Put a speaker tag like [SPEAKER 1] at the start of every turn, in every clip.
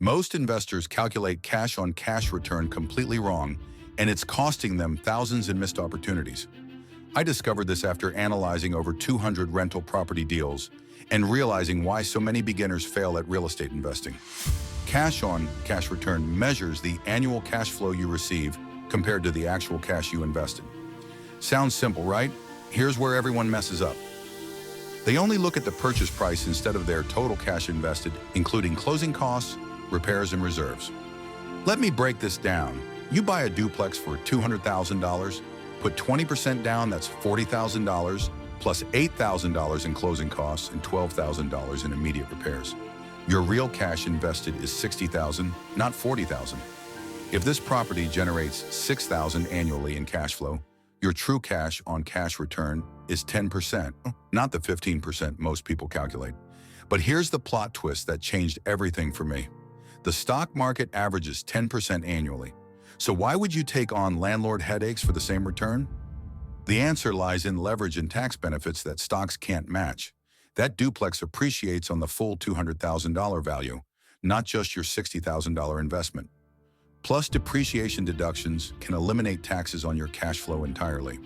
[SPEAKER 1] Most investors calculate cash-on-cash return completely wrong, and it's costing them thousands in missed opportunities. I discovered this after analyzing over 200 rental property deals and realizing why so many beginners fail at real estate investing. Cash-on-cash return measures the annual cash flow you receive compared to the actual cash you invested. Sounds simple, right? Here's where everyone messes up. They only look at the purchase price instead of their total cash invested, including closing costs, repairs, and reserves. Let me break this down. You buy a duplex for $200,000, put 20% down, that's $40,000, plus $8,000 in closing costs and $12,000 in immediate repairs. Your real cash invested is $60,000, not $40,000. If this property generates $6,000 annually in cash flow, your true cash-on-cash return is 10%, not the 15% most people calculate. But here's the plot twist that changed everything for me. The stock market averages 10% annually. So why would you take on landlord headaches for the same return? The answer lies in leverage and tax benefits that stocks can't match. That duplex appreciates on the full $200,000 value, not just your $60,000 investment. Plus, depreciation deductions can eliminate taxes on your cash flow entirely.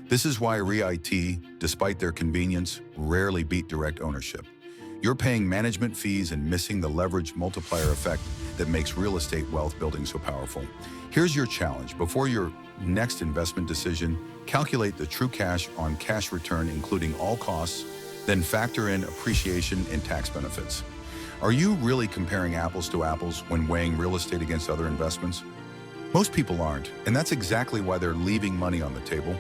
[SPEAKER 1] This is why REITs, despite their convenience, rarely beat direct ownership. You're paying management fees and missing the leverage multiplier effect that makes real estate wealth building so powerful. Here's your challenge. Before your next investment decision, calculate the true cash-on-cash return, including all costs, then factor in appreciation and tax benefits. Are you really comparing apples to apples when weighing real estate against other investments? Most people aren't, and that's exactly why they're leaving money on the table.